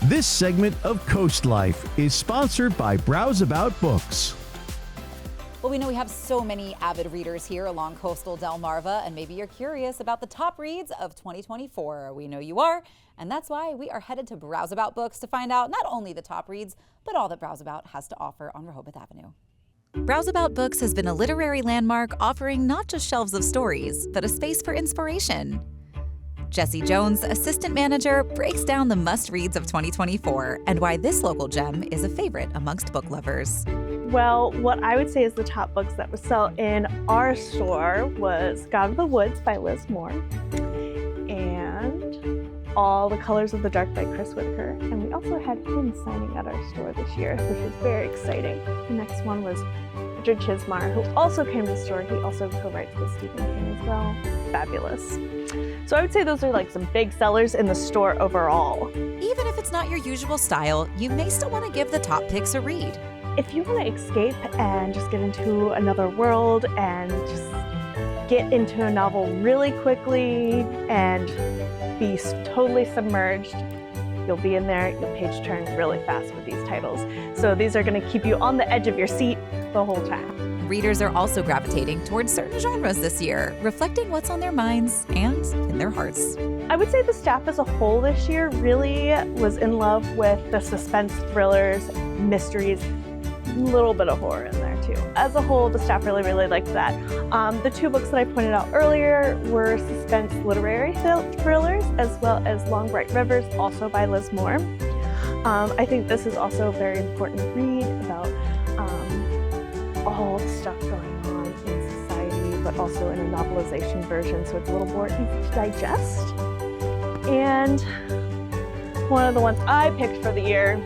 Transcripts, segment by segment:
This segment of CoastLife is sponsored by Browseabout Books. Well, we know we have so many avid readers here along coastal Delmarva, and maybe you're curious about the top reads of 2024. We know you are, and that's why we are headed to Browseabout Books to find out not only the top reads, but all that Browseabout has to offer on Rehoboth Avenue. Browseabout Books has been a literary landmark offering not just shelves of stories, but a space for inspiration. Jessie Jones, Assistant Manager, breaks down the must-reads of 2024 and why this local gem is a favorite amongst book lovers. Well, what I would say is the top books that would sell in our store was God of the Woods by Liz Moore and All the Colors of the Dark by Chris Whitaker. And we also had him signing at our store this year, which was very exciting. The next one was Richard Chismar, who also came to the store. He also co-writes with Stephen King as well. Fabulous. So I would say those are like some big sellers in the store overall. Even if it's not your usual style, you may still want to give the top picks a read. If you want to escape and just get into another world and just get into a novel really quickly and be totally submerged, you'll be in there, you'll page turn really fast with these titles. So these are going to keep you on the edge of your seat the whole time. Readers are also gravitating towards certain genres this year, reflecting what's on their minds and in their hearts. I would say the staff as a whole this year really was in love with the suspense thrillers, mysteries, a little bit of horror in there too. As a whole, the staff really liked that. The two books that I pointed out earlier were suspense literary thrillers, as well as Long Bright Rivers, also by Liz Moore. I think this is also a very important read about all the stuff going on in society, but also in a novelization version, so it's a little more easy to digest. And one of the ones I picked for the year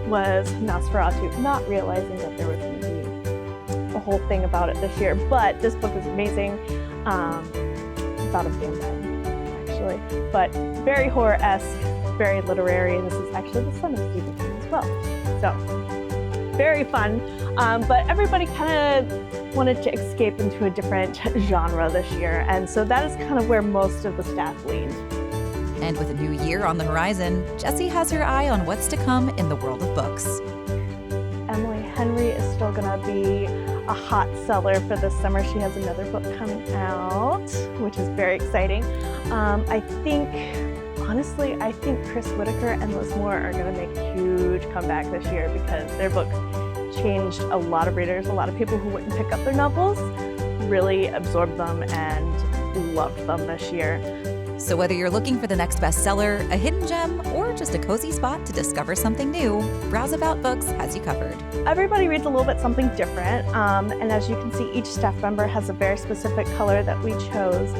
was Nosferatu, not realizing that there was going to be a whole thing about it this year, but this book is amazing, about a vampire, actually, but very horror-esque, very literary, and this is actually the son of Stephen King as well. So, very fun, but everybody kind of wanted to escape into a different genre this year, and so that is kind of where most of the staff leaned. And with a new year on the horizon, Jessie has her eye on what's to come in the world of books. Emily Henry is still going to be a hot seller for this summer. She has another book coming out, which is very exciting. Honestly, I think Chris Whitaker and Liz Moore are going to make a huge comeback this year because their books changed a lot of readers. A lot of people who wouldn't pick up their novels really absorbed them and loved them this year. So whether you're looking for the next bestseller, a hidden gem, or just a cozy spot to discover something new, Browseabout Books has you covered. Everybody reads a little bit something different, and as you can see, each staff member has a very specific color that we chose.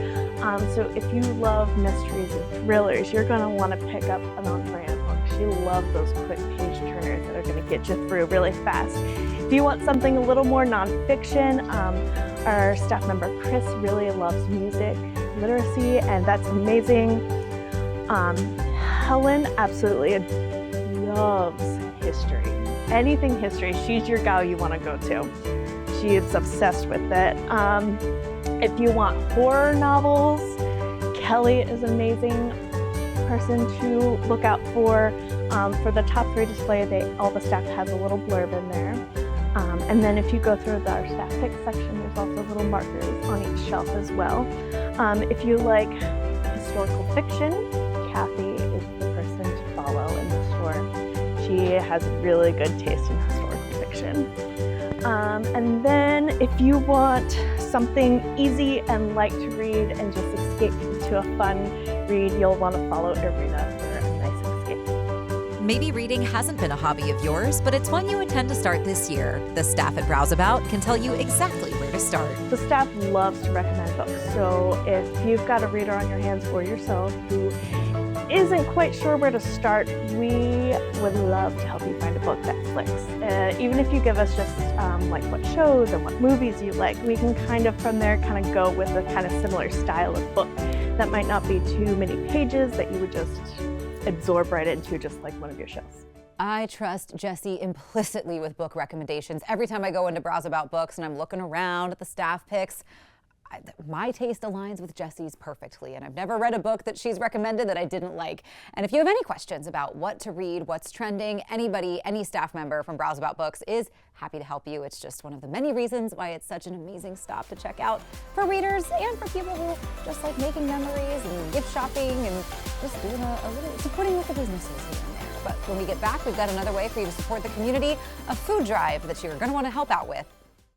So if you love mysteries and thrillers, you're going to want to pick up an on-brand book. You love those quick page turners that are going to get you through really fast. If you want something a little more nonfiction, our staff member Chris really loves music literacy, and that's amazing. Helen absolutely loves history. Anything history, she's your gal you want to go to. She is obsessed with it. If you want horror novels, Kelly is an amazing person to look out for. For the top 3 display, all the staff has a little blurb in there. And then if you go through our staff pick section, there's also little markers on each shelf as well. If you like historical fiction, Kathy is the person to follow in the store. She has really good taste in historical fiction. And then if you want something easy and light to read and just escape into a fun read, you'll want to follow Irina for a nice escape. Maybe reading hasn't been a hobby of yours, but it's one you intend to start this year. The staff at Browseabout can tell you exactly where to start. The staff loves to recommend books, so if you've got a reader on your hands or yourself who isn't quite sure where to start, we would love to help you find a book that clicks. Even if you give us just like what shows and what movies you like, we can from there go with a kind of similar style of book that might not be too many pages that you would just absorb right into, just like one of your shows. I trust Jessie implicitly with book recommendations. Every time I go into Browseabout Books and I'm looking around at the staff picks, my taste aligns with Jessie's perfectly, and I've never read a book that she's recommended that I didn't like. And if you have any questions about what to read, what's trending, any staff member from Browseabout Books is happy to help you. It's just one of the many reasons why it's such an amazing stop to check out for readers and for people who just like making memories and gift shopping and just doing a little supporting local businesses here and there. But when we get back, we've got another way for you to support the community, a food drive that you're going to want to help out with